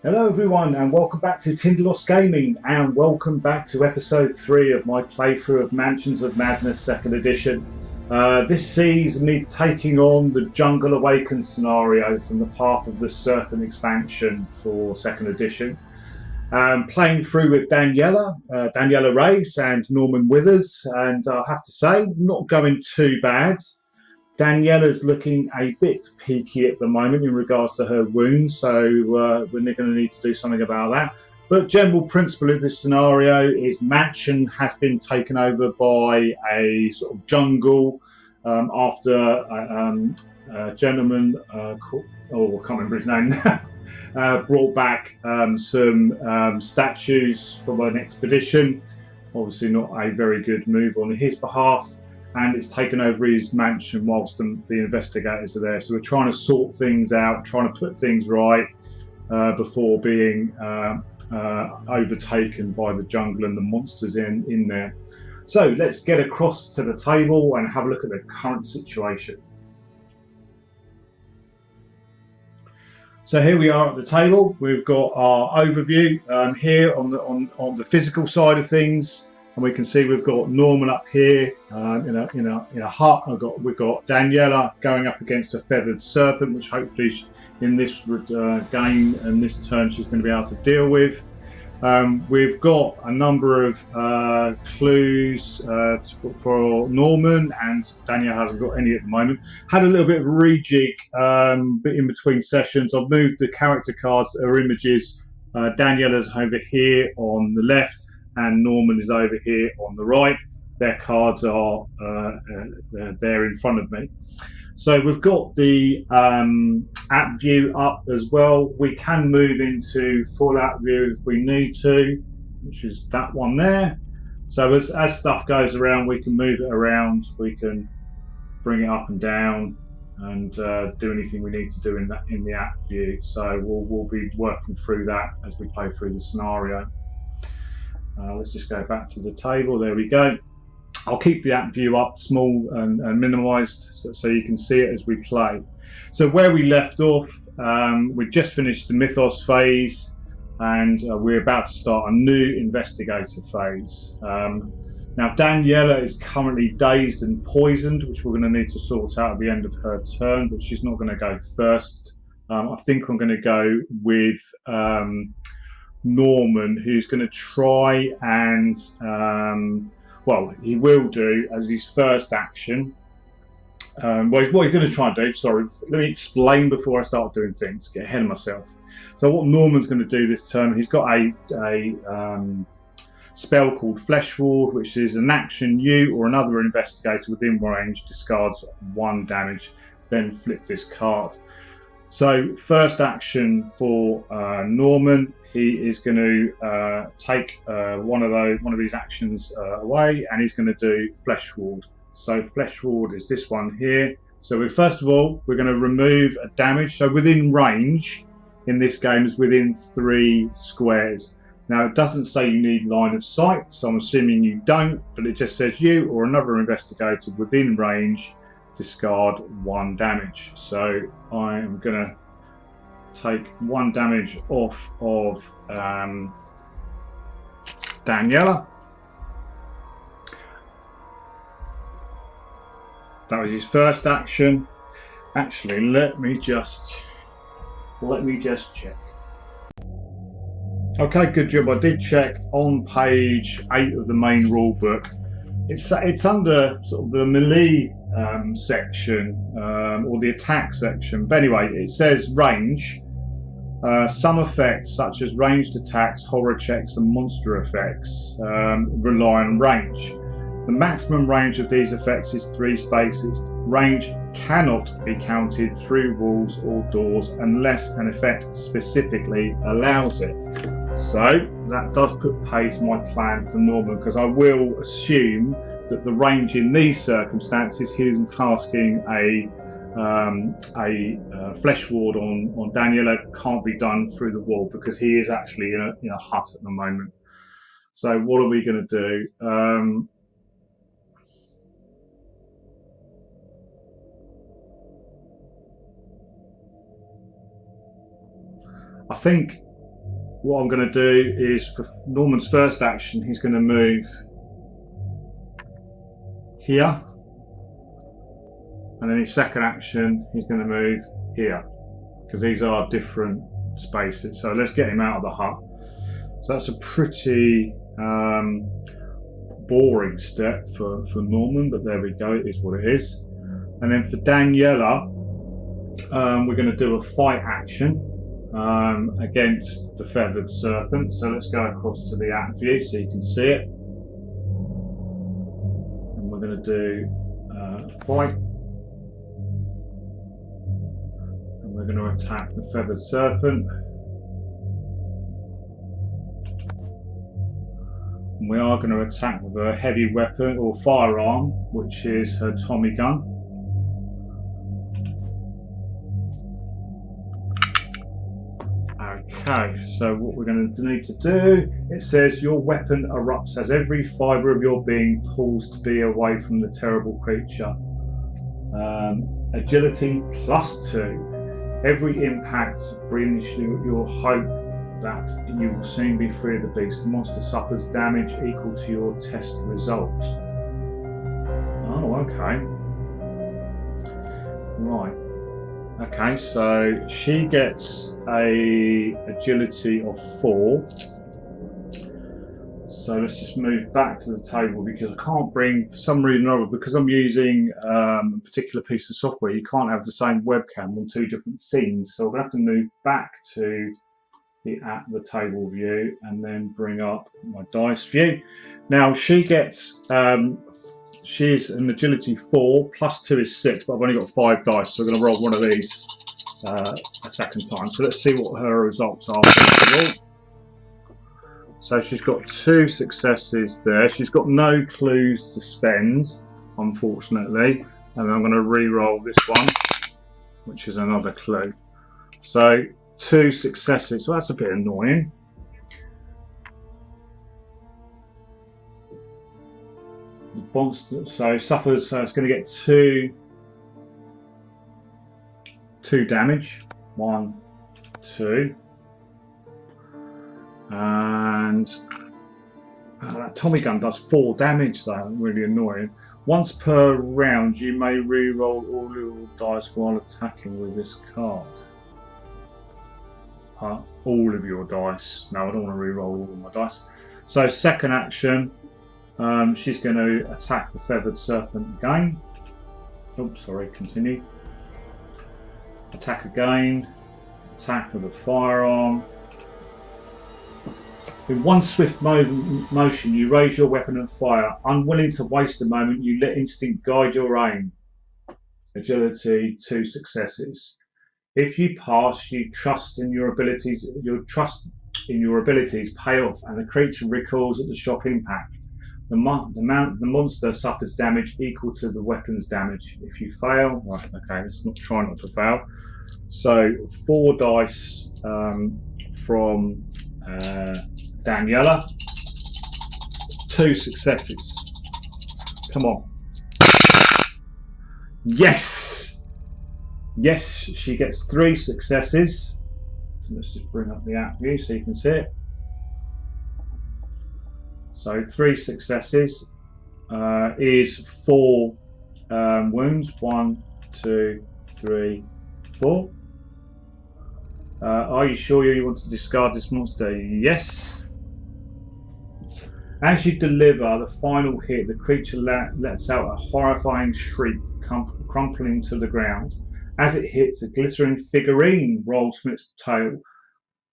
Hello everyone and welcome back to Tindalos Gaming and welcome back to episode 3 of my playthrough of Mansions of Madness 2nd edition. This sees me taking on the Jungle Awakens scenario from the Path of the Serpent expansion for 2nd edition. Playing through with Daniela Race and Norman Withers, and I have to say, not going too bad. Daniela's looking a bit peaky at the moment in regards to her wound, so we're going to need to do something about that. But general principle of this scenario is mansion has been taken over by a sort of jungle after a gentleman called, I can't remember his name now, brought back some statues from an expedition. Obviously not a very good move on his behalf. And it's taken over his mansion whilst the investigators are there. So we're trying to sort things out, trying to put things right before being overtaken by the jungle and the monsters in there. So let's get across to the table and have a look at the current situation. So here we are at the table. We've got our overview here on the physical side of things. And we can see we've got Norman up here in a hut. We've got Daniela going up against a feathered serpent, which hopefully in this game and this turn she's going to be able to deal with. We've got a number of clues for Norman, and Daniela hasn't got any at the moment. Had a little bit of rejig in between sessions. I've moved the character cards or images. Daniela's over here on the left, and Norman is over here on the right. Their cards are there in front of me. So we've got the app view up as well. We can move into full app view if we need to, which is that one there. So as stuff goes around, we can move it around. We can bring it up and down and do anything we need to do in the app view. So we'll be working through that as we play through the scenario. Let's just go back to the table. There we go. I'll keep the app view up small and minimized so you can see it as we play. So where we left off, we just finished the Mythos phase and we're about to start a new investigator phase. Now Daniela is currently dazed and poisoned, which we're going to need to sort out at the end of her turn, but she's not going to go first. I think I'm going to go with Norman, who's going to try and well, he will do as his first action. What he's going to try and do, sorry, let me explain before I start doing things, get ahead of myself. So what Norman's going to do this turn, he's got a spell called Flesh Ward, which is an action you or another investigator within range discards 1 damage, then flip this card. So first action for Norman, he is going to take one of these actions away, and he's going to do Flesh Ward. So Flesh Ward is this one here. So first of all, we're going to remove a damage. So within range in this game is within 3 squares. Now it doesn't say you need line of sight, so I'm assuming you don't, but it just says you or another investigator within range discard 1 damage. So I am going to take 1 damage off of Daniela. That was his first action. Actually, let me just check. Okay, good job. I did check on page 8 of the main rule book. It's under sort of the melee section or the attack section. But anyway, it says range. Some effects such as ranged attacks, horror checks and monster effects rely on range. The maximum range of these effects is 3 spaces. Range cannot be counted through walls or doors unless an effect specifically allows it. So that does put pay to my plan for Norman, because I will assume that the range in these circumstances, him casting a Flesh Ward on Daniela can't be done through the wall because he is actually in a hut at the moment. So what are we going to do? I think what I'm going to do is for Norman's first action, he's going to move here, and then his second action, he's going to move here, because these are different spaces. So let's get him out of the hut. So that's a pretty boring step for Norman, but there we go, it is what it is. And then for Daniela, we're going to do a fight action against the feathered serpent. So let's go across to the app view so you can see it. And we're going to do fight. And we're going to attack the feathered serpent. And we are going to attack with a heavy weapon or firearm, which is her Tommy gun. Okay, so what we're going to need to do, it says your weapon erupts as every fibre of your being pulls to be away from the terrible creature. Agility +2. Every impact brings you your hope that you will soon be free of the beast. The monster suffers damage equal to your test result. Oh, okay. Right. Okay, so she gets a agility of 4. So let's just move back to the table, because I can't bring, for some reason or other, because I'm using a particular piece of software, you can't have the same webcam on 2 different scenes. So I'm going to have to move back to the at the table view and then bring up my dice view. Now she gets she's an agility 4, +2 is 6, but I've only got 5 dice, so I'm going to roll one of these a second time. So let's see what her results are. So she's got 2 successes there. She's got no clues to spend, unfortunately, and I'm going to re-roll this one, which is another clue. So 2 successes, so that's a bit annoying. So suffers, so it's going to get 2 damage. 1, 2. And that Tommy gun does 4 damage though, really annoying. Once per round, you may re-roll all your dice while attacking with this card. All of your dice. No, I don't want to re-roll all of my dice. So second action, she's going to attack the feathered serpent again. Oops, sorry, continue. Attack again. Attack with a firearm. In one swift motion, you raise your weapon and fire. Unwilling to waste a moment, you let instinct guide your aim. Agility, 2 successes. If you pass, you trust in your abilities. Your trust in your abilities pay off, and the creature recoils at the shock impact. The monster suffers damage equal to the weapon's damage. If you fail, right, okay, let's try not to fail. So 4 dice from Daniela, 2 successes. Come on. Yes! Yes, she gets 3 successes. So let's just bring up the app view so you can see it. So 3 successes is 4 wounds. 1, 2, 3, 4. Are you sure you want to discard this monster? Yes. As you deliver the final hit, the creature lets out a horrifying shriek, crumpling to the ground. As it hits, a glittering figurine rolls from its tail.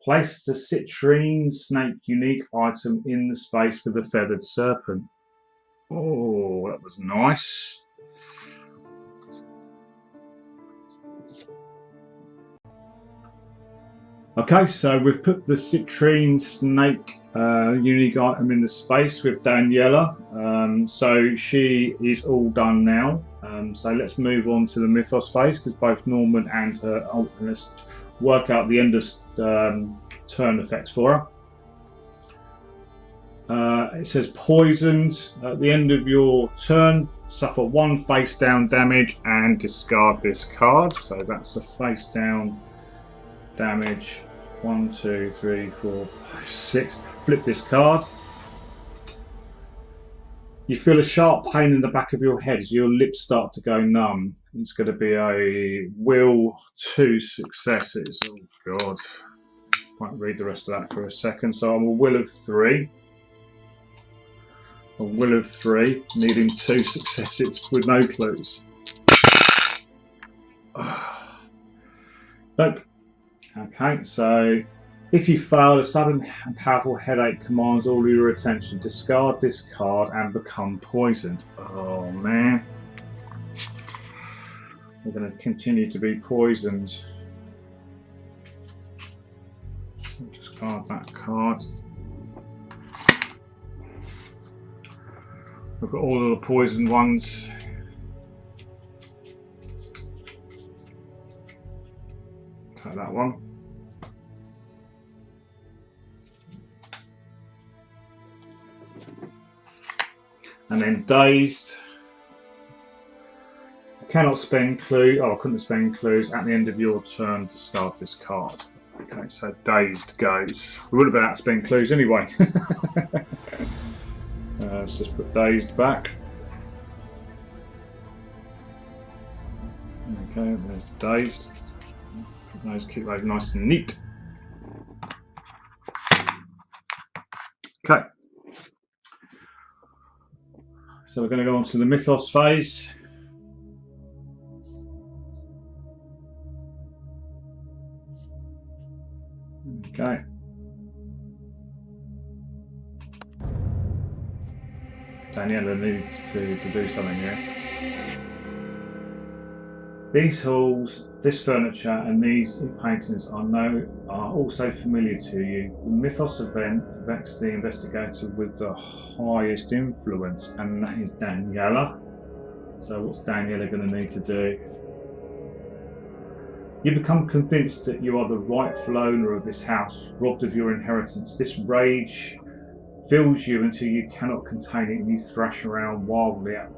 Place the citrine snake unique item in the space with the feathered serpent. Oh, that was nice. Okay, so we've put the citrine snake unique item in the space with Daniela. So she is all done now. So let's move on to the Mythos phase, because both Norman and her let's work out the end of turn effects for her. It says poisoned. At the end of your turn, suffer 1 face down damage and discard this card. So that's a face down damage 1, 2, 3, 4, 5, 6. Flip this card. You feel a sharp pain in the back of your head as your lips start to go numb. It's going to be a will 2 successes. Oh God. Won't read the rest of that for a second. So I'm a will of 3. A will of 3, needing 2 successes with no clues. Nope. Okay, so if you fail, a sudden and powerful headache commands all your attention. Discard this card and become poisoned. Oh man. We're going to continue to be poisoned. So discard that card. We've got all of the poisoned ones. Take that one. And then dazed. I cannot spend clue. Oh, I couldn't spend clues. At the end of your turn, discard this card. Okay, so dazed goes. We would have been able to spend clues anyway. Let's just put dazed back. Okay, there's dazed. Keep those nice and neat. Okay. So we're going to go on to the Mythos phase. Okay. Daniela needs to do something here. These halls, this furniture and these paintings are also familiar to you. The Mythos event affects the investigator with the highest influence, and that is Daniela. So what's Daniela going to need to do? You become convinced that you are the rightful owner of this house, robbed of your inheritance. This rage fills you until you cannot contain it and you thrash around wildly at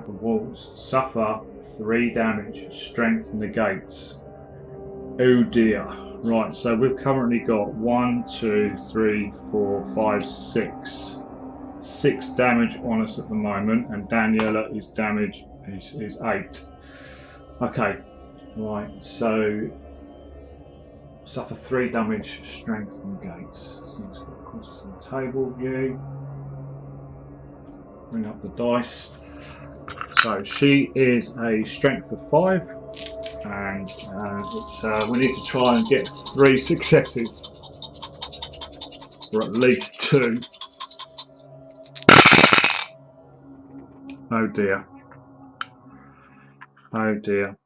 the walls. Suffer 3 damage. Strength negates. Oh dear. Right, so we've currently got 1, 2, 3, 4, 5, 6. 6 damage on us at the moment, and Daniela is damage is 8. Okay. Right, so suffer 3 damage, strength negates. So let's go across to the table view. Bring up the dice. So she is a strength of 5, and we need to try and get 3 successes, or at least 2. Oh dear. Oh dear.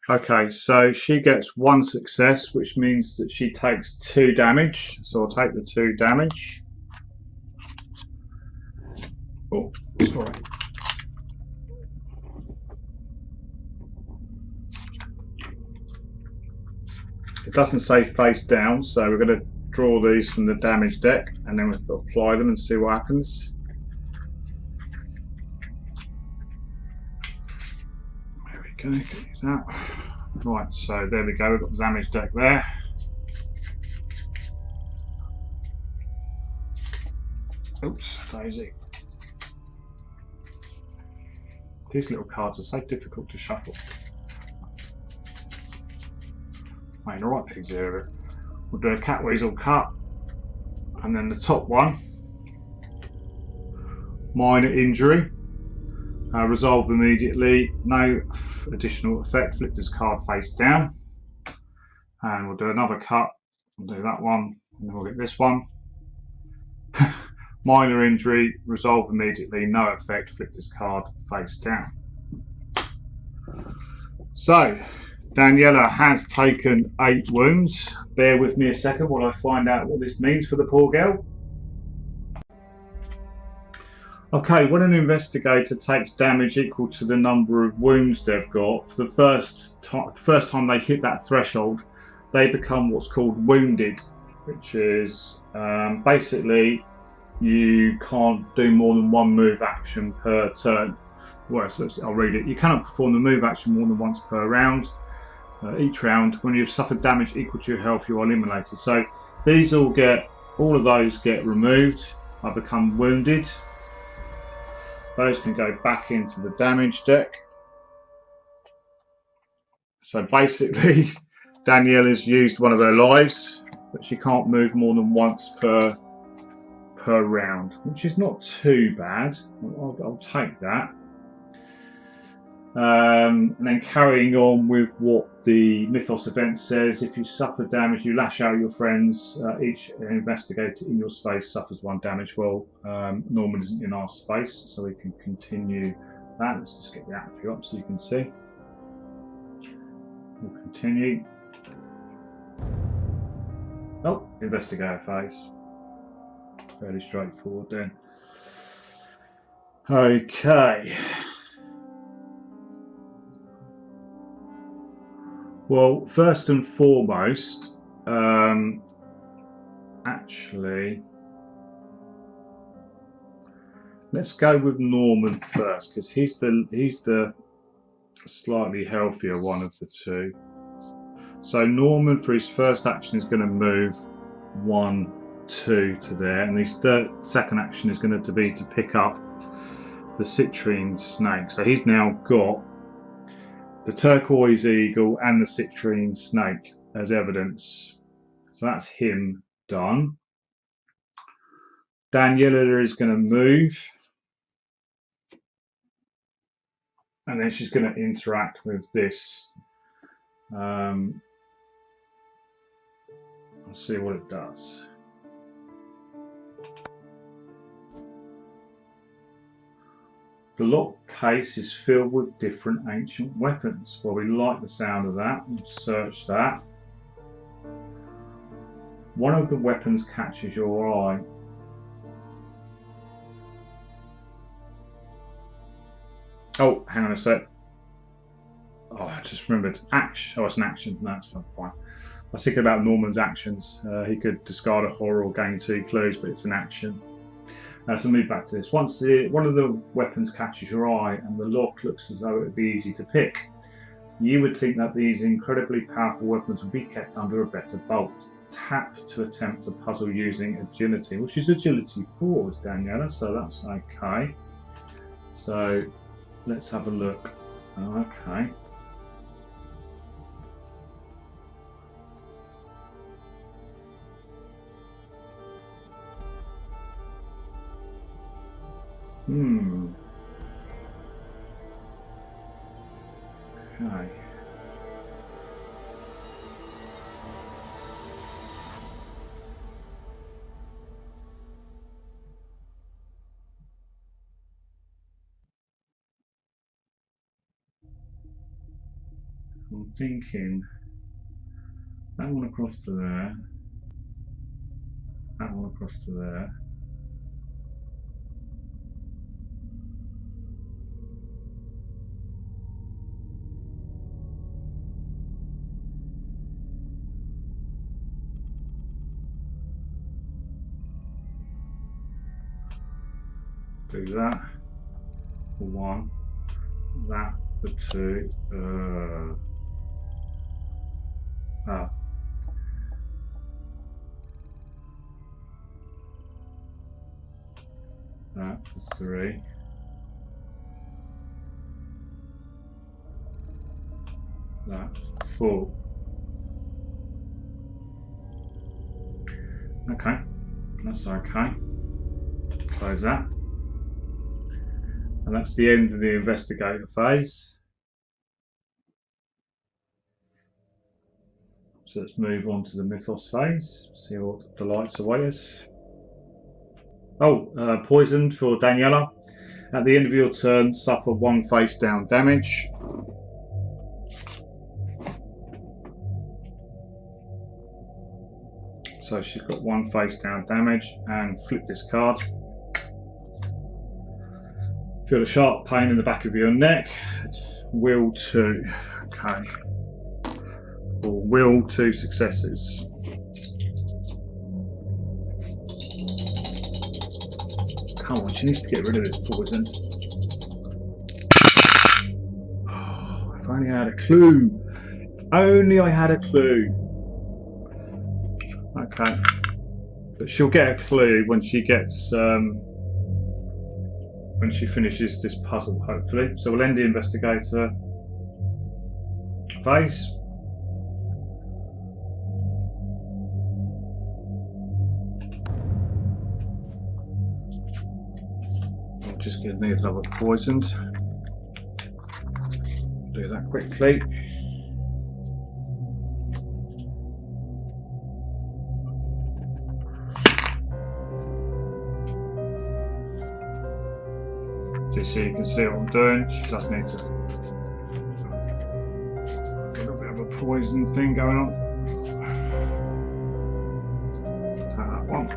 Okay, so she gets 1 success, which means that she takes 2 damage. So I'll take the 2 damage. Oh, sorry. It doesn't say face down, so we're going to draw these from the damage deck, and then we'll apply them and see what happens. There we go, use that. Right, so there we go, we've got the damage deck there. Oops, Daisy. These little cards are so difficult to shuffle. Right, the right pigs here. We'll do a cat weasel cut, and then the top one, minor injury, resolve immediately, no additional effect. Flip this card face down, and we'll do another cut. We'll do that one, and then we'll get this one. Minor injury, resolve immediately, no effect. Flip this card face down. So Daniela has taken 8 wounds. Bear with me a second while I find out what this means for the poor girl. Okay, when an investigator takes damage equal to the number of wounds they've got, for the first time they hit that threshold, they become what's called wounded, which is basically you can't do more than 1 move action per turn. Well, so I'll read it. You cannot perform the move action more than once per round. each round. When you've suffered damage equal to your health, you are eliminated. So these all of those get removed. I become wounded. Those can go back into the damage deck. So basically, Danielle has used one of her lives, but she can't move more than once per round, which is not too bad. I'll take that. And then carrying on with what the Mythos event says, if you suffer damage, you lash out your friends. Each investigator in your space suffers 1 damage. Well, Norman isn't in our space, so we can continue that. Let's just get the attribute up so you can see. We'll continue. Oh, investigator phase. Fairly straightforward then. Okay. Well, first and foremost, actually, let's go with Norman first, because he's the slightly healthier one of the two. So Norman, for his first action, is going to move 1, 2 to there, and his second action is going to be to pick up the citrine snake. So he's now got the turquoise eagle and the citrine snake as evidence. So that's him done. Daniela is going to move, and then she's going to interact with this. I'll see what it does. The lock case is filled with different ancient weapons. Well, we like the sound of that. We'll search that. One of the weapons catches your eye. Oh, hang on a sec. Oh, I just remembered. Action. Oh, it's an action. No, it's not fine. I was thinking about Norman's actions. He could discard a horror or gain 2 clues, but it's an action. So move back to this. Once one of the weapons catches your eye and the lock looks as though it would be easy to pick, you would think that these incredibly powerful weapons would be kept under a better bolt. Tap to attempt the puzzle using agility, which is agility 4, Daniela, so that's okay. So let's have a look. Okay. Okay. I'm thinking that one across to there, that one across to there. Do that for 1, that for 2. That for 3. That for 4. Okay, that's okay. Close that. And that's the end of the investigator phase. So let's move on to the Mythos phase, see what delights await us. Oh, poisoned for Daniela. At the end of your turn, suffer 1 face down damage. So she's got 1 face down damage, and flip this card. Feel a sharp pain in the back of your neck. Will 2. Okay. Or will 2 successes. Come on, she needs to get rid of this poison. Oh, if only I had a clue. Only I had a clue. Okay. But she'll get a clue when she gets when she finishes this puzzle, hopefully. So we'll end the investigator phase. I'm just going to need another poisoned. Do that quickly. Just so you can see what I'm doing. She does need to. A little bit of a poison thing going on. Take that one.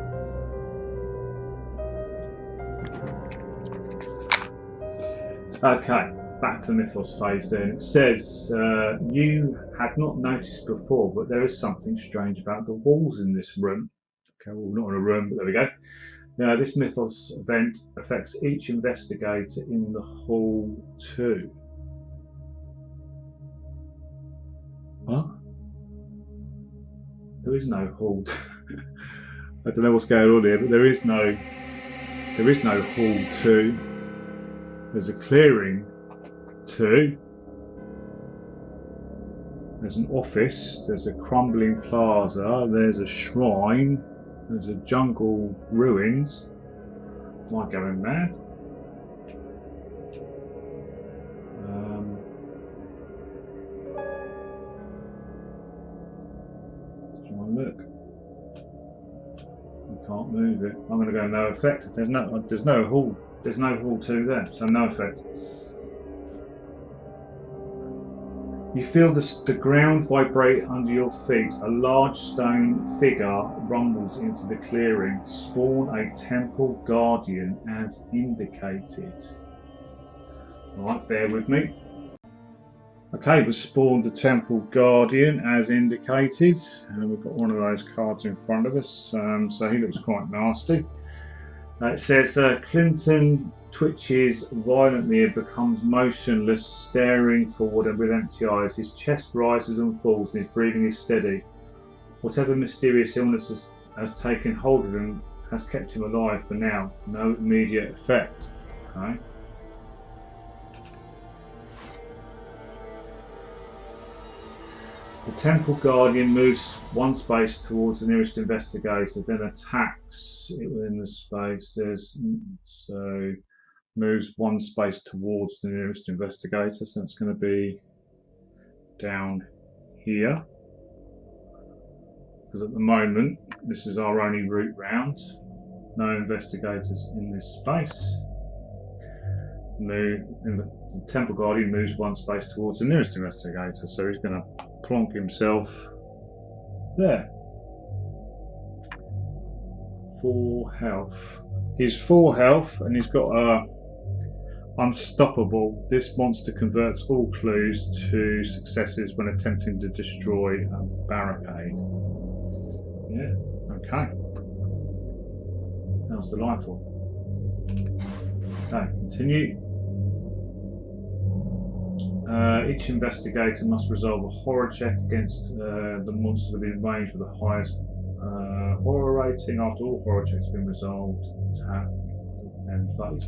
Okay, back to the Mythos phase then. It says, you had not noticed before, but there is something strange about the walls in this room. Okay, well, not in a room, but there we go. Now, this Mythos event affects each investigator in the hall too. What? There is no hall. I don't know what's going on here, but there is no hall 2. There's a clearing 2. There's an office. There's a crumbling plaza. There's a shrine. There's a jungle ruins. Am I going mad? Try and look. I can't move it. I'm going to go no effect. There's no hall. There's no hall 2 there, so no effect. You feel the ground vibrate under your feet. A large stone figure rumbles into the clearing. Spawn a temple guardian as indicated. Right, bear with me. Okay, we've spawned the temple guardian as indicated. And we've got one of those cards in front of us. So he looks quite nasty. It says Clinton twitches violently and becomes motionless, staring forward with empty eyes. His chest rises and falls and his breathing is steady. Whatever mysterious illness has taken hold of him has kept him alive for now. No immediate effect. Okay. The Temple Guardian moves one space towards the nearest investigator, then attacks it within the space. So moves one space towards the nearest investigator, so it's going to be down here. Because at the moment, this is our only route round. No investigators in this space. The Temple Guardian moves one space towards the nearest investigator, so he's going to plonk himself there. 4 health. He's 4 health and he's got a unstoppable. This monster converts all clues to successes when attempting to destroy a barricade. Yeah, okay. Sounds delightful. Okay, continue. Each investigator must resolve a horror check against the monster within range with the highest horror rating. After all horror checks have been resolved, tap and phase.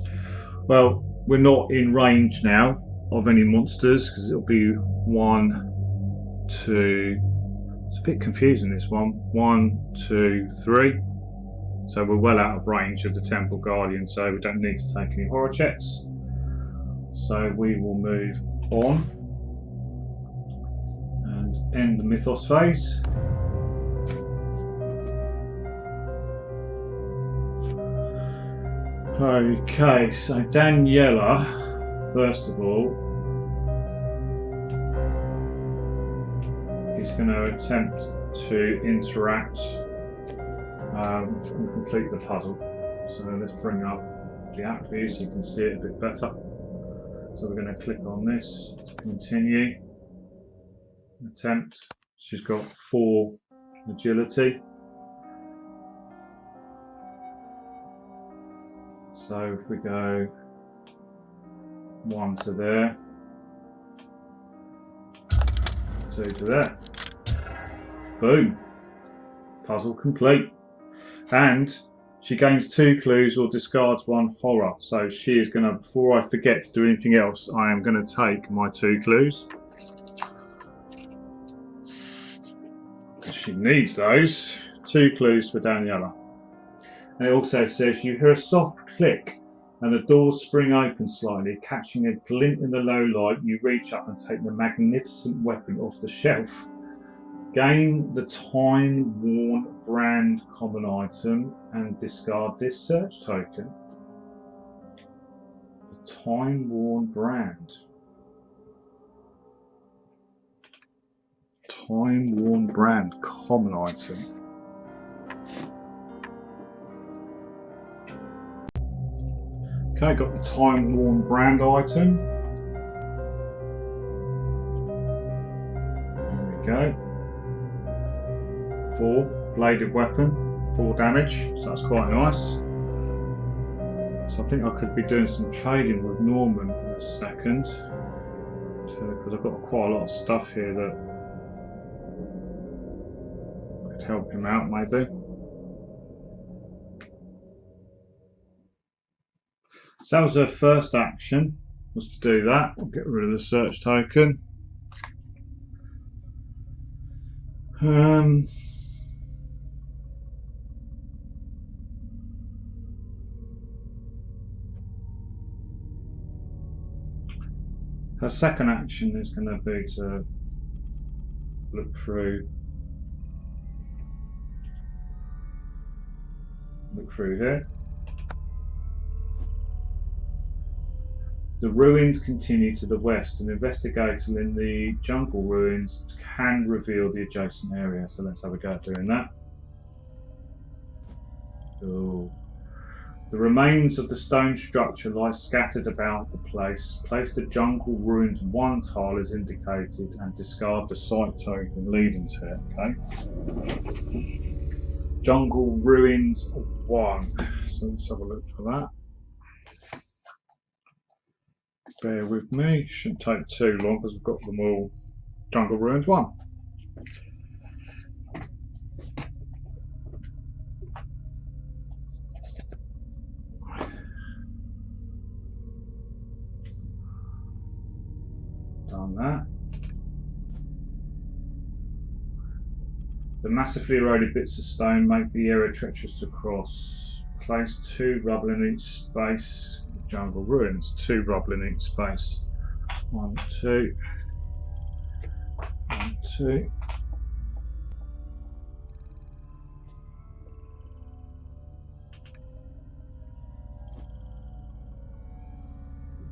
Well, we're not in range now of any monsters because it'll be 1, 2. It's a bit confusing, this one. 1, 2, 3. So we're well out of range of the Temple Guardian, so we don't need to take any horror checks. So we will move on and end the Mythos phase. Okay, so Daniela, first of all, is going to attempt to interact and complete the puzzle. So let's bring up the app view so you can see it a bit better. So we're going to click on this to continue. Attempt. She's got 4 agility. So if we go 1 to there, 2 to there. Boom. Puzzle complete. And she gains 2 clues or discards 1 horror. So she is going to, before I forget to do anything else, I am going to take my 2 clues. She needs those. 2 clues for Daniela. And it also says you hear a soft click and the doors spring open slightly, catching a glint in the low light. You reach up and take the magnificent weapon off the shelf. Gain the time-worn brand common item and discard this search token. The time-worn brand. Time-worn brand common item. Okay, got the time-worn brand item. There we go. 4 bladed weapon, 4 damage, so that's quite nice. So I think I could be doing some trading with Norman in a second, because I've got quite a lot of stuff here that could help him out maybe. So that was her first action, was to do that. I'll get rid of the search token. Her second action is going to be to look through here. The ruins continue to the west. An investigator in the jungle ruins can reveal the adjacent area. So let's have a go at doing that. Oh. The remains of the stone structure lie scattered about the place. Place the jungle ruins 1 tile as indicated and discard the site token leading to it. Okay. Jungle ruins 1. So let's have a look for that. Bear with me, shouldn't take too long because we've got them all. Jungle Ruins 1. Done that. The massively eroded bits of stone make the area treacherous to cross. Place 2 rubble in each space. Jungle Ruins, 2 rubble in each space. 1, 2. 1, 2.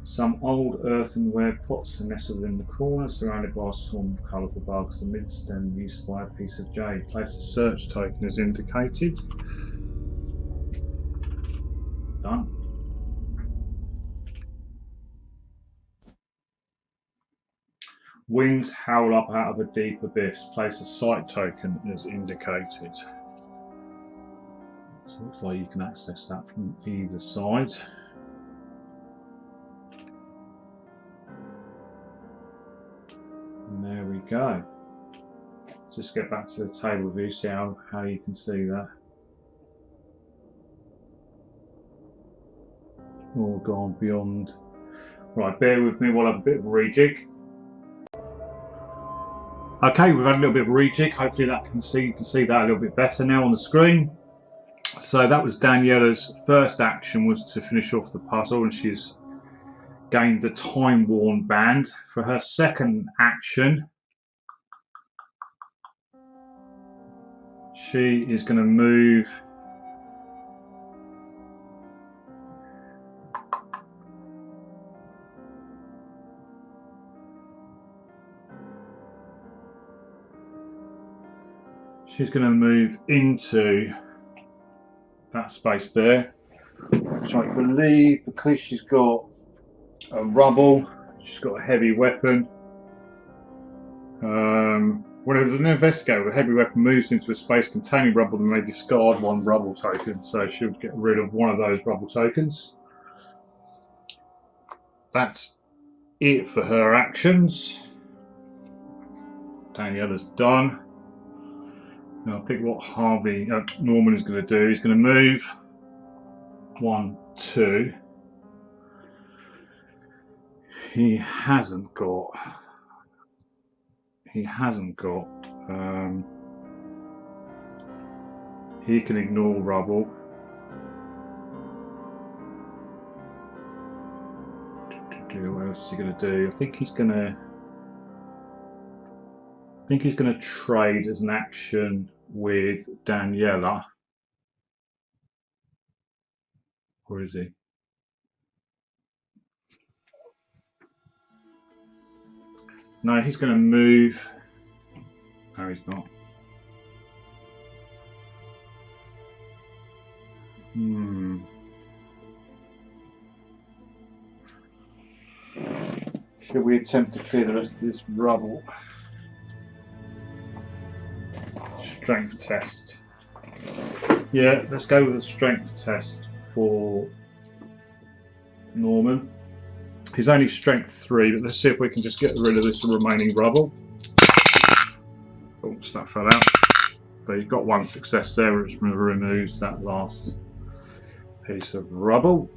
Some old earthenware pots are nestled in the corner, surrounded by a swarm of colourful bugs. Amidst them, you spy a piece of jade. Place the search token as indicated. Done. Wings howl up out of a deep abyss. Place a site token as indicated. So it looks like you can access that from either side. And there we go. Just get back to the table view, see how you can see that. All gone beyond. Right, bear with me while I have a bit of a rejig. Okay, we've had a little bit of a rejig. Hopefully you can see that a little bit better now on the screen. So that was Daniela's first action, was to finish off the puzzle, and she's gained the time-worn band. For her second action, she is going to move into that space there, which I believe, because she's got a rubble, she's got a heavy weapon. Whenever an investigator with a heavy weapon moves into a space containing rubble, then they discard 1 rubble token, so she'll get rid of 1 of those rubble tokens. That's it for her actions. Daniela's done. And I think what Norman is going to do, he's going to move 1, 2. He hasn't got. He can ignore rubble. What else is he going to do? I think he's going to trade as an action with Daniela. Or is he? No, he's going to move. No, he's not. Should we attempt to clear the rest of this rubble? Strength test. Yeah, let's go with a strength test for Norman. He's only strength 3, but let's see if we can just get rid of this remaining rubble. Oops, that fell out. But he's got 1 success there, which removes that last piece of rubble.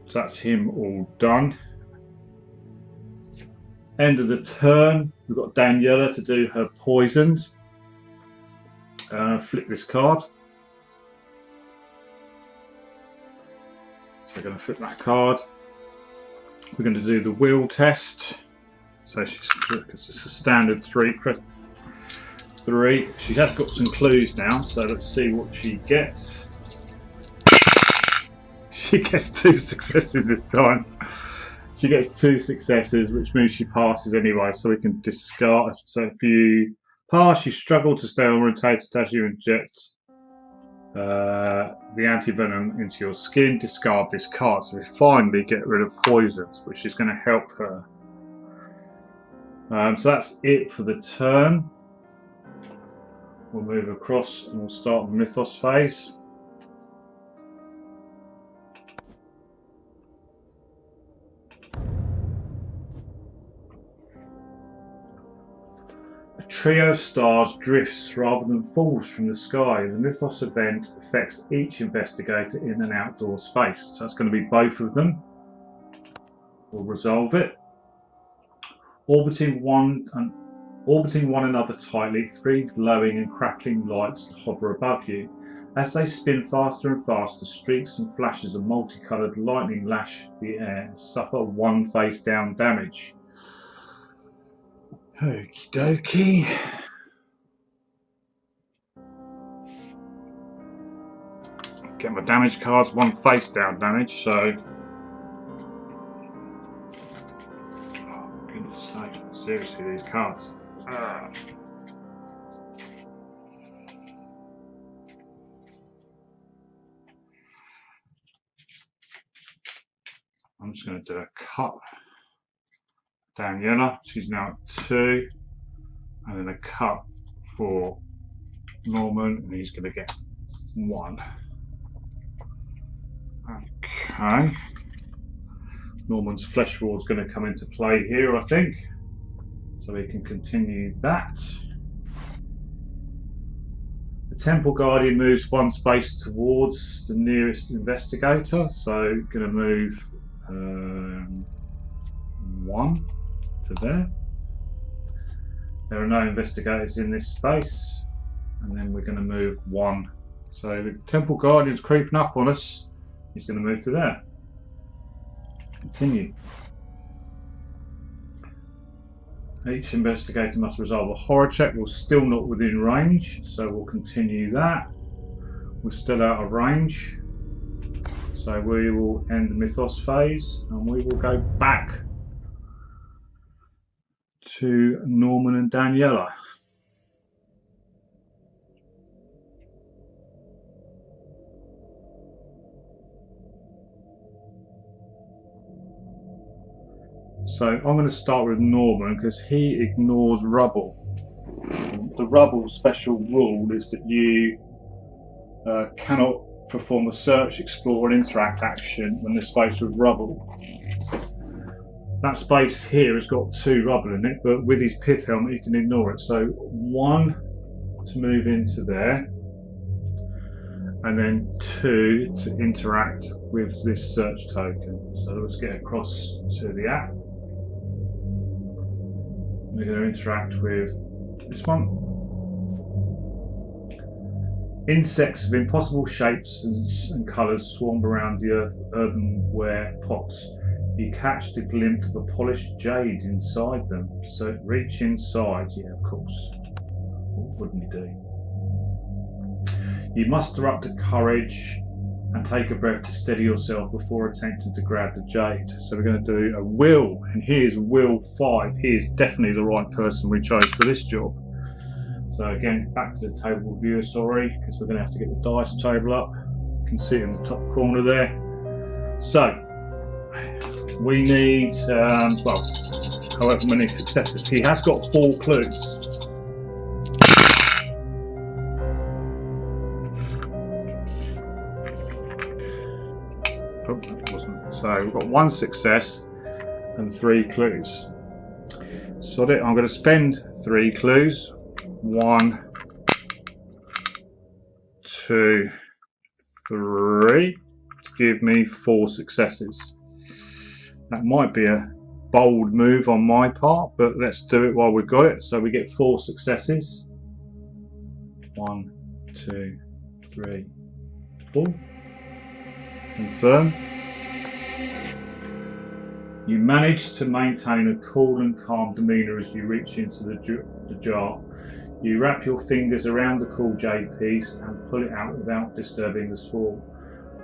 So that's him all done. End of the turn, we've got Daniela to do her poisoned. Flip this card. So we're going to flip that card. We're going to do the will test. So it's a standard 3. She has got some clues now, so let's see what she gets. She gets 2 successes this time. She gets 2 successes, which means she passes anyway, so we can discard. So if you pass, you struggle to stay orientated as you inject the antivenom into your skin. Discard this card. So we finally get rid of poisons, which is going to help her. So that's it for the turn. We'll move across and we'll start the Mythos phase. A trio of stars drifts rather than falls from the sky. The Mythos event affects each investigator in an outdoor space. So that's going to be both of them. We'll resolve it. Orbiting one another tightly, 3 glowing and crackling lights hover above you. As they spin faster and faster, streaks and flashes of multicoloured lightning lash the air and suffer 1 face down damage. Okie dokie. Get my damage cards, 1 face down damage, so. Oh, goodness sake, seriously, these cards. I'm just going to do a cut. Daniela, she's now at 2, and then a cut for Norman, and he's going to get 1. Okay. Norman's flesh ward is going to come into play here, I think, so we can continue that. The Temple Guardian moves 1 space towards the nearest investigator, so going to move 1 to there. There are no investigators in this space, and then we're going to move 1. So the Temple Guardian's creeping up on us. He's going to move to there. Continue. Each investigator must resolve a horror check. We're still not within range, so we'll continue that. We're still out of range, so we will end the Mythos phase and we will go back to Norman and Daniela. So I'm going to start with Norman because he ignores rubble. The rubble special rule is that you cannot perform a search, explore and interact action when there's space with rubble. That space here has got 2 rubble in it, but with his pith helmet you can ignore it. So 1 to move into there, and then 2 to interact with this search token. So let's get across to the app. We're going to interact with this one. Insects of impossible shapes and colours swarm around the earthenware pots. You catch the glint of a polished jade inside them. So reach inside. Yeah, of course. What wouldn't you do? You muster up the courage and take a breath to steady yourself before attempting to grab the jade. So we're going to do a will, and here's Will 5. He is definitely the right person we chose for this job. So again, back to the table viewer, sorry, because we're going to have to get the dice table up. You can see it in the top corner there. So we need, well, however many successes. He has got 4 clues. Oh, that wasn't. So we've got 1 success and 3 clues. Sod it, I'm going to spend 3 clues. 1, 2, 3 to give me 4 successes. That might be a bold move on my part, but let's do it while we've got it. So we get 4 successes. 1, 2, 3, 4. Confirm. You manage to maintain a cool and calm demeanour as you reach into the jar. You wrap your fingers around the cool jade piece and pull it out without disturbing the swirl.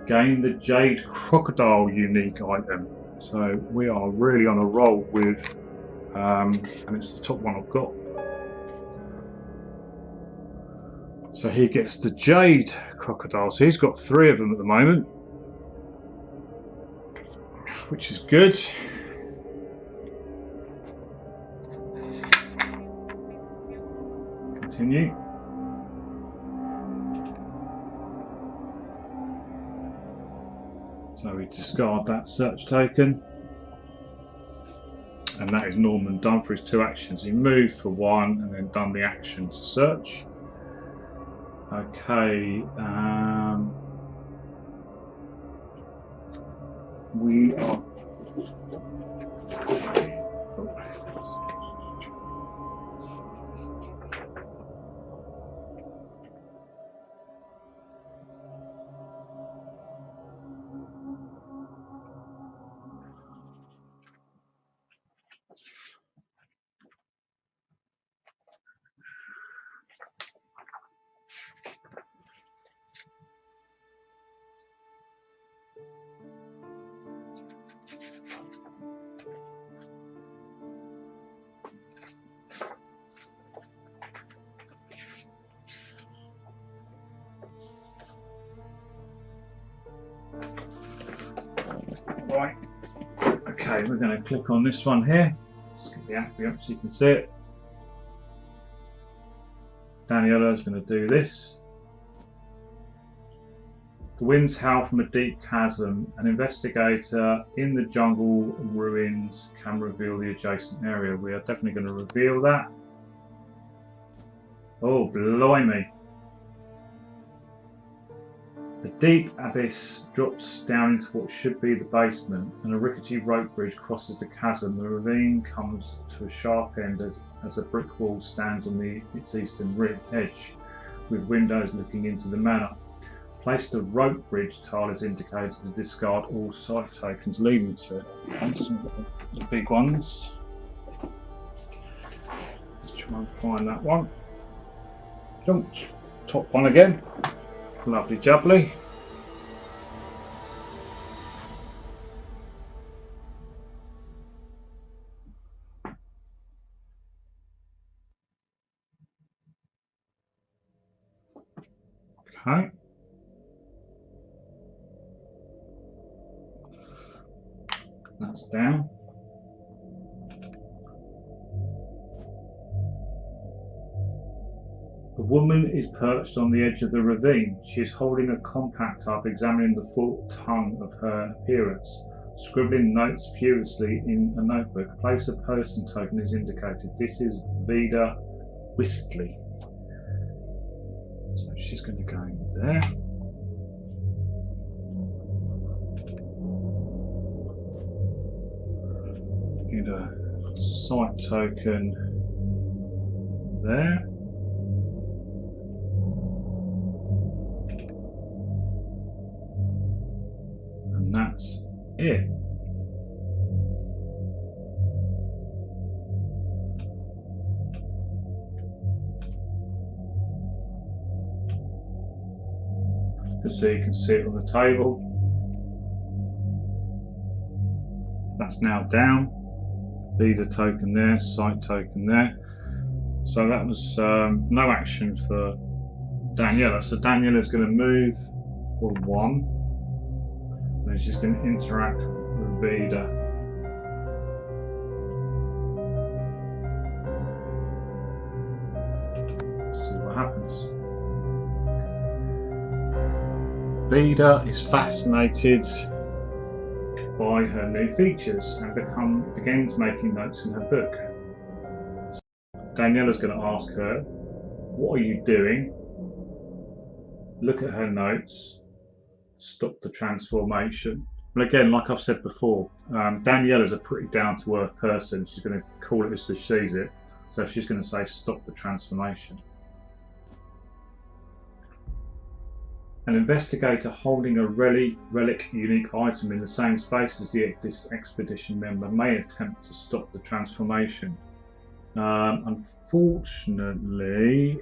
Gain the jade crocodile unique item. So we are really on a roll with, and it's the top one I've got. So he gets the jade crocodile. So he's got 3 of them at the moment, which is good. Continue. So we discard that search token, and that is Norman done for his 2 actions. He moved for 1 and then done the action to search. Okay, we are. Right, okay, we're going to click on this one here. Let's get the app up so you can see it. Daniela is going to do this. The winds howl from a deep chasm. An investigator in the jungle ruins can reveal the adjacent area. We are definitely going to reveal that. Oh, blimey. A deep abyss drops down into what should be the basement, and a rickety rope bridge crosses the chasm. The ravine comes to a sharp end as a brick wall stands on its eastern edge, with windows looking into the manor. Place the rope bridge tile is indicated to discard all side tokens leading to it. The big ones. Let's try and find that one. Jump. Top one again. Lovely jubbly. Okay. That's down. The woman is perched on the edge of the ravine. She is holding a compact up, examining the full tongue of her appearance. Scribbling notes furiously in a notebook. Place a person token is indicated. This is Vida Whistley. So she's going to go in there. Need a site token there. And that's it. Just so you can see it on the table. That's now down. Leader token there, site token there. So that was no action for Daniela. So Daniela's going to move for 1. Then she's going to interact with Vida. See what happens. Vida is fascinated by her new features and begins making notes in her book. So Daniela's going to ask her, what are you doing? Look at her notes. Stop the transformation. But again, like I've said before, Daniela's a pretty down-to-earth person. She's going to call it as she sees it. So she's going to say, stop the transformation. An investigator holding a relic unique item in the same space as this expedition member may attempt to stop the transformation. Unfortunately,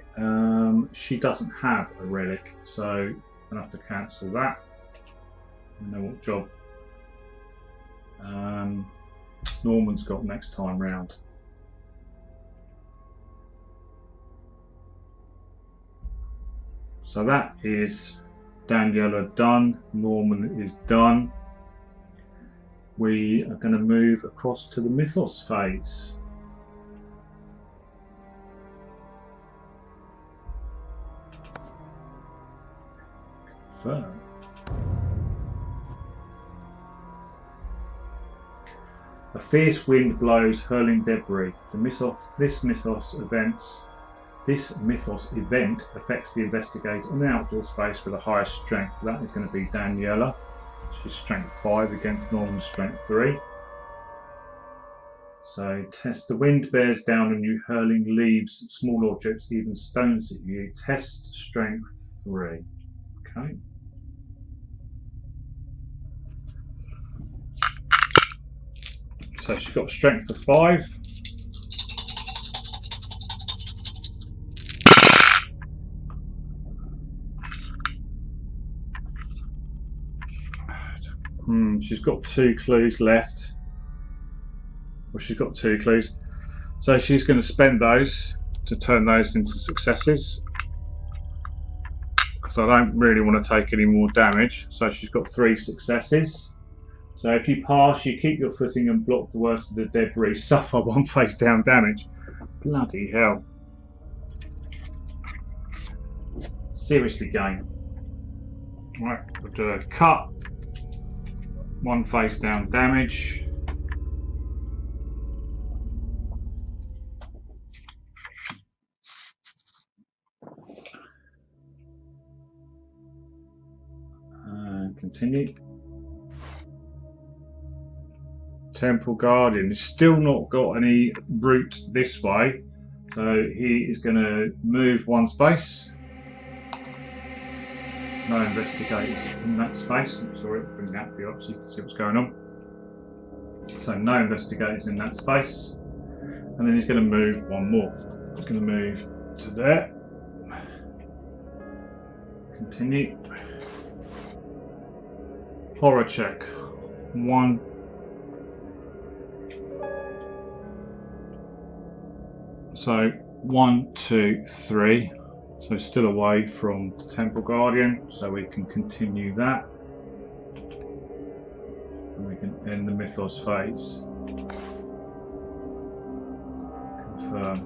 she doesn't have a relic, so I'm going to have to cancel that. I know what job Norman's got next time round. So that is Daniela done. Norman is done. We are going to move across to the Mythos phase. Confirm. A fierce wind blows, hurling debris. This Mythos event affects the investigator in the outdoor space with the highest strength. That is going to be Daniela. She's strength 5 against Norman's strength 3. So test. The wind bears down on you, hurling leaves, small objects, even stones at you. Test strength 3. Okay. So she's got a strength of 5. She's got 2 clues left. Well, she's got 2 clues. So she's going to spend those to turn those into successes. Because I don't really want to take any more damage. So she's got 3 successes. So if you pass, you keep your footing and block the worst of the debris. Suffer 1 face down damage. Bloody hell. Seriously, game. Right, we'll do a cut. 1 face down damage. And continue. Temple Guardian has still not got any route this way, so he is going to move 1 space. No investigators in that space. I'm sorry, bring that view up so you can see what's going on. So no investigators in that space, and then he's going to move 1 more. He's going to move to there. Continue. Horror check. 1. So 1, 2, 3. So still away from the Temple Guardian, so we can continue that. And we can end the Mythos phase. Confirm.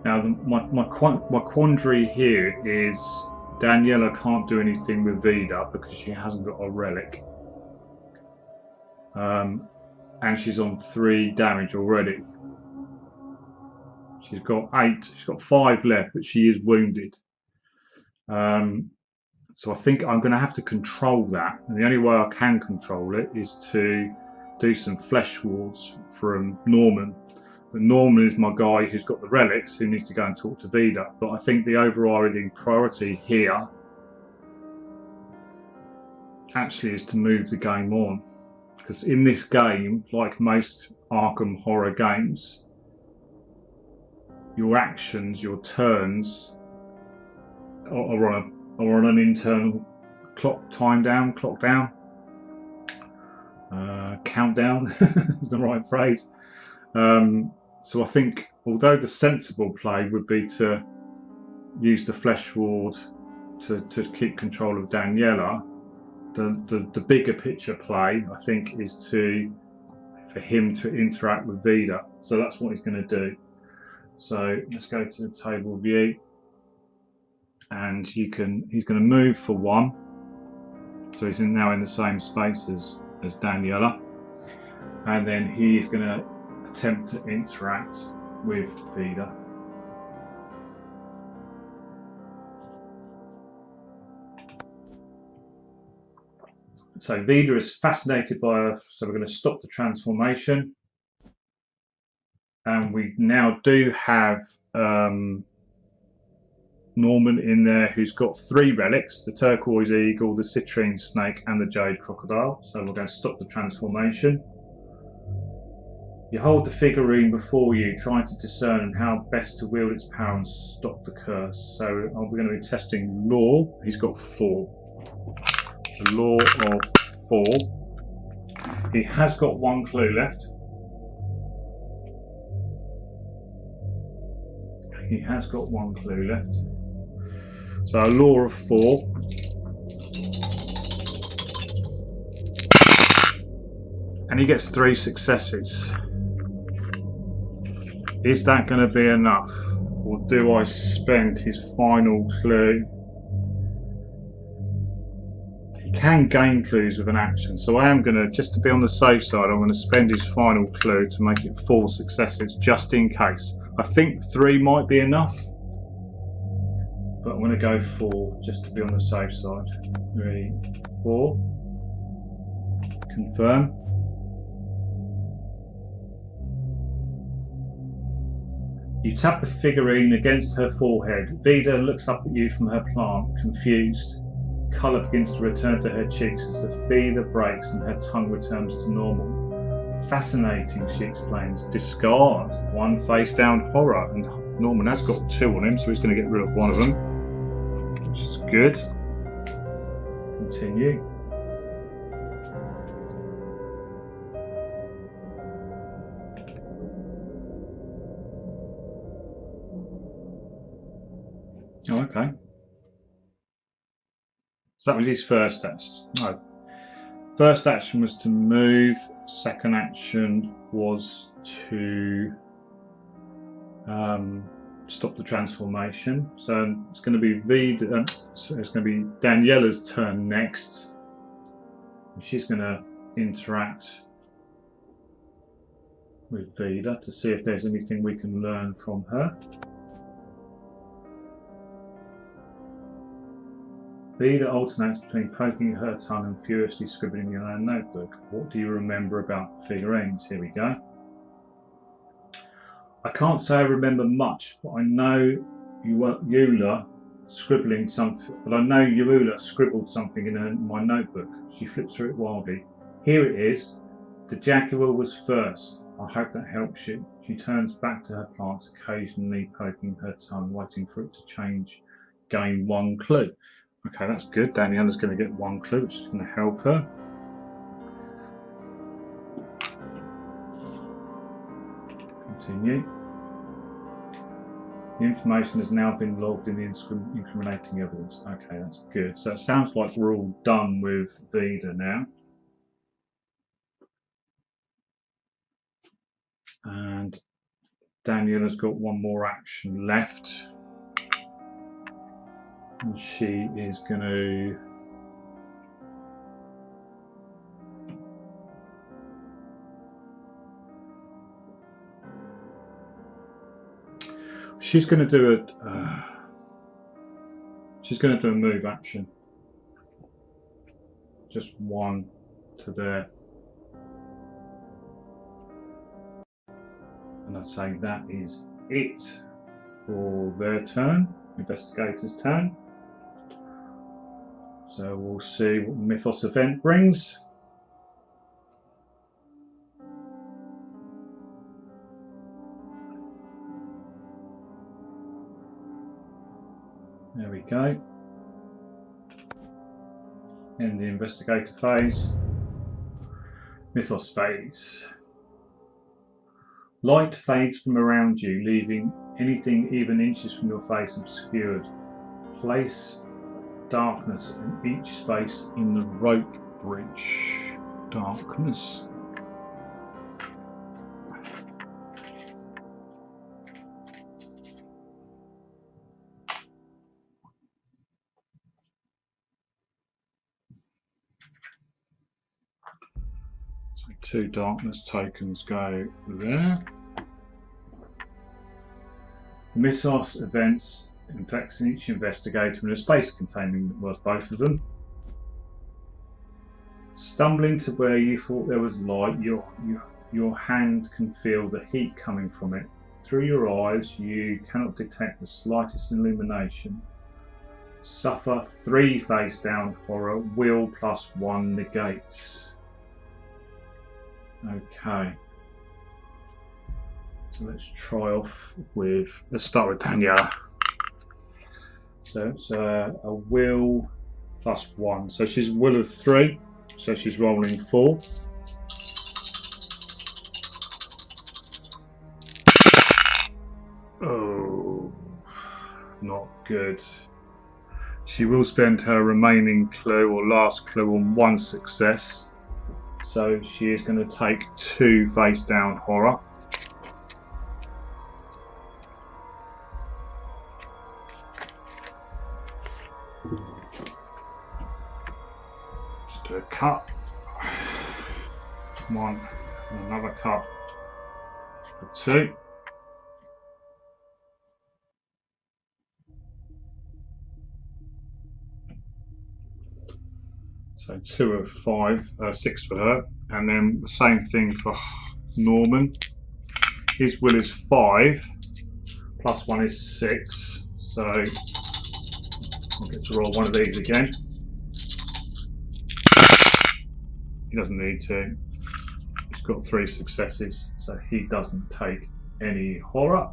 Now, my quandary here is Daniela can't do anything with Vida because she hasn't got a relic. And she's on 3 damage already. She's got 8, she's got 5 left, but she is wounded. So I think I'm going to have to control that. And the only way I can control it is to do some flesh wards from Norman. But Norman is my guy who's got the relics, who needs to go and talk to Vida. But I think the overriding priority here actually is to move the game on. Because in this game, like most Arkham horror games, your actions, your turns are on an internal clock down, countdown is the right phrase. So I think, although the sensible play would be to use the flesh ward to keep control of Daniela, the bigger picture play, I think, is for him to interact with Vida. So that's what he's going to do. So let's go to the table view, and he's going to move for 1. So he's now in the same space as Daniela, and then he's going to attempt to interact with Vida. So Vida is fascinated by her, so we're going to stop the transformation. And we now do have Norman in there, who's got 3 relics: the turquoise eagle, the citrine snake, and the jade crocodile. So we're going to stop the transformation. You hold the figurine before you, trying to discern how best to wield its power and stop the curse. So we're going to be testing law. He's got 4. The law of 4. He has got 1 clue left. He has got 1 clue left. So a law of 4. And he gets 3 successes. Is that going to be enough? Or do I spend his final clue? He can gain clues with an action. So I am going to, just to be on the safe side, I'm going to spend his final clue to make it 4 successes, just in case. I think 3 might be enough, but I'm going to go 4 just to be on the safe side. 3, 4. Confirm. You tap the figurine against her forehead. Vida looks up at you from her plant, confused. Colour begins to return to her cheeks as the feather breaks and her tongue returns to normal. Fascinating, she explains. Discard 1 face down horror, and Norman has got 2 on him, so he's going to get rid of 1 of them, which is good. Continue. Oh, okay. So that was his first action. No. First action was to move. Second action was to stop the transformation. So it's going to be it's going to be Daniela's turn next. She's going to interact with Vida to see if there's anything we can learn from her. Vida alternates between poking her tongue and furiously scribbling in her notebook. What do you remember about figurines? Here we go. I can't say I remember much, but I know Eula scribbling something. But I know Eula scribbled something in my notebook. She flips through it wildly. Here it is. The jaguar was first. I hope that helps you. She turns back to her plants, occasionally poking her tongue, waiting for it to change. Gain 1 clue. Okay, that's good. Daniela's going to get 1 clue, which is going to help her. Continue. The information has now been logged in the incriminating evidence. Okay, that's good. So it sounds like we're all done with Vida now. And Daniel has got one more action left. And she is going to... She's going to do a move action. Just one to there. And I'd say that is it for their turn, Investigator's turn. So we'll see what the Mythos event brings. There we go. In the Investigator phase. Mythos phase. Light fades from around you, leaving anything even inches from your face obscured. Place darkness in each space in the rope bridge. Darkness. So 2 darkness tokens go there. The Mythos events infects each investigator in a space containing both of them. Stumbling to where you thought there was light, your hand can feel the heat coming from it. Through your eyes, you cannot detect the slightest illumination. Suffer 3 face down horror. Will +1 negates. Okay. So let's try off with, let's start with Daniela. So it's a will +1. So she's a will of 3. So she's rolling 4. Oh, not good. She will spend her remaining clue or last clue on 1 success. So she is going to take 2 face down horror. Just do a cut. 1 and another cut for 2. So 2 of 5, 6 for her, and then the same thing for Norman. His will is 5, +1 is 6, so I'll get to roll one of these again. He doesn't need to. He's got 3 successes, so he doesn't take any horror.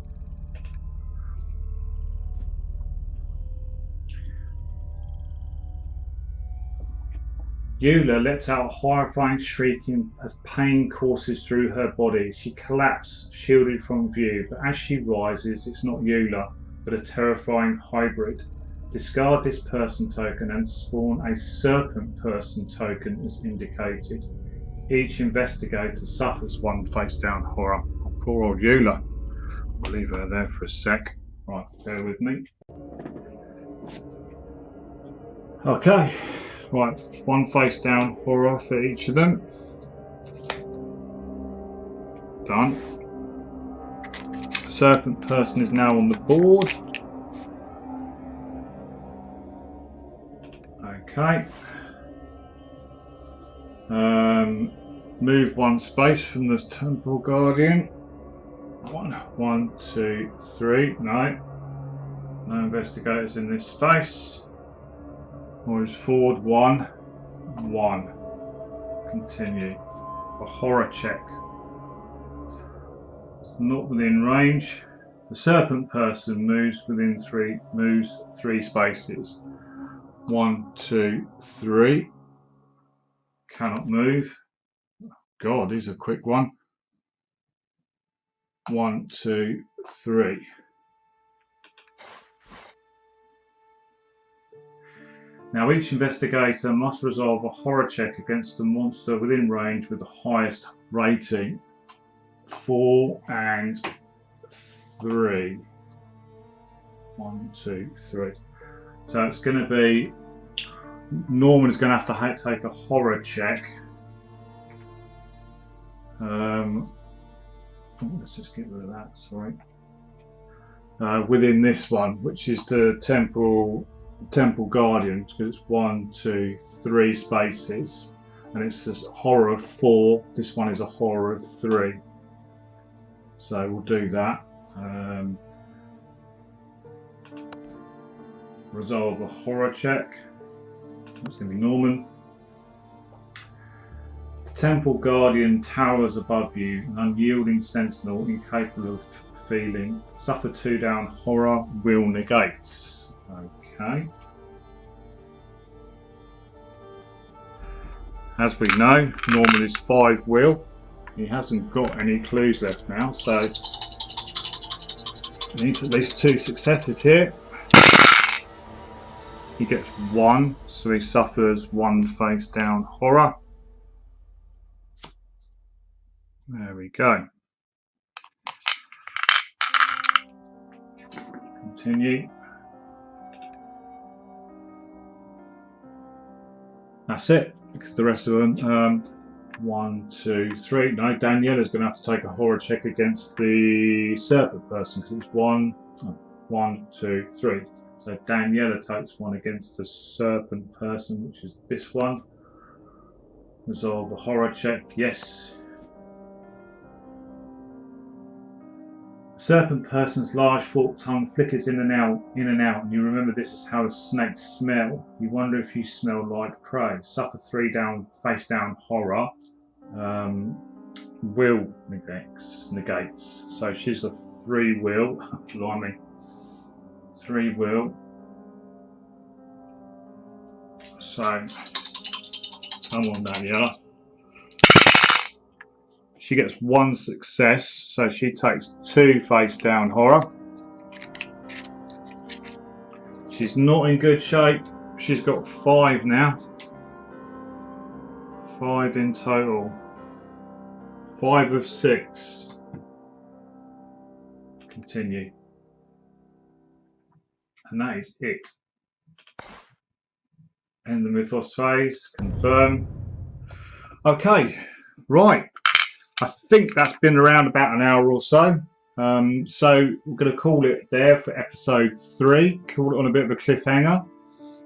Eula lets out a horrifying shrieking as pain courses through her body. She collapses, shielded from view, but as she rises, it's not Eula, but a terrifying hybrid. Discard this person token and spawn a serpent person token as indicated. Each investigator suffers 1 face down horror. Oh, poor old Eula. I'll leave her there for a sec. Right, bear with me. Okay. Right, 1 face down horror for each of them. Done. Serpent person is now on the board. Okay. Move 1 space from the Temple Guardian. 1, 2, 3. No. No investigators in this space. Moves forward 1, 1. Continue. A horror check. Not within range. The serpent person moves 3 spaces. 1, 2, 3. Cannot move. God, he's a quick one. 1, 2, 3. Now each investigator must resolve a horror check against the monster within range with the highest rating. 4 and 3. 1, 2, 3. So it's going to be Norman is going to have to take a horror check. Let's just get rid of that. Sorry. Within this one, which is the Temple Guardian, because it's 1, 2, 3 spaces, and it's a horror of 4. This one is a horror of 3. So we'll do that. Resolve a horror check. That's going to be Norman. The Temple Guardian towers above you, an unyielding sentinel incapable of feeling. Suffer 2 down horror, will negates. Okay. As we know, Norman is 5 will. He hasn't got any clues left now, so he needs at least 2 successes here. He gets 1, so he suffers 1 face down horror. There we go. Continue. That's it, because the rest of them, 1, 2, 3. No, Daniela's going to have to take a horror check against the serpent person, because it's 1, 2, 3. So Daniela takes 1 against the serpent person, which is this one. Resolve a horror check, yes. Serpent person's large forked tongue flickers in and out, and you remember this is how snakes smell. You wonder if you smell like prey. Suffer 3 down, face down horror. Will negates. So she's a 3 will. Blimey. 3 will. So come on, Daniela. She gets 1 success, so she takes 2 face down horror. She's not in good shape. She's got 5 now. 5 in total. 5 of 6. Continue. And that is it. End the Mythos phase. Confirm. Okay, right. I think that's been around about an hour or so. So we're going to call it there for episode 3. Call it on a bit of a cliffhanger.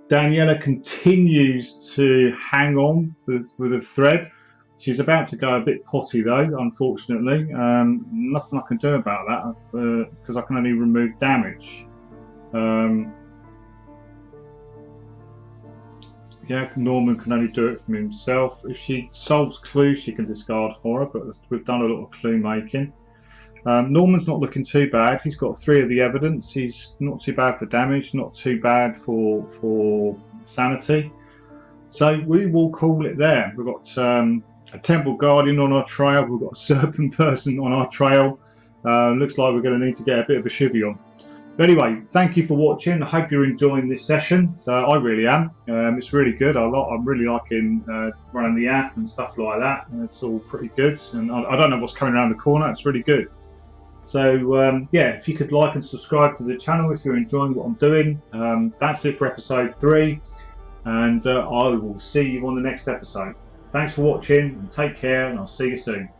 Daniela continues to hang on with a thread. She's about to go a bit potty though, unfortunately. Nothing I can do about that because I can only remove damage. Yeah, Norman can only do it from himself. If she solves clues, she can discard horror, but we've done a lot of clue making. Norman's not looking too bad. He's got 3 of the evidence. He's not too bad for damage, not too bad for sanity. So we will call it there. We've got a Temple Guardian on our trail. We've got a Serpent person on our trail. Looks like we're going to need to get a bit of a chivvy on. But anyway, thank you for watching. I hope you're enjoying this session. I really am. It's really good. I'm really liking running the app and stuff like that. And it's all pretty good. And I don't know what's coming around the corner. It's really good. So yeah, if you could like and subscribe to the channel if you're enjoying what I'm doing. That's it for episode 3. And I will see you on the next episode. Thanks for watching and take care, and I'll see you soon.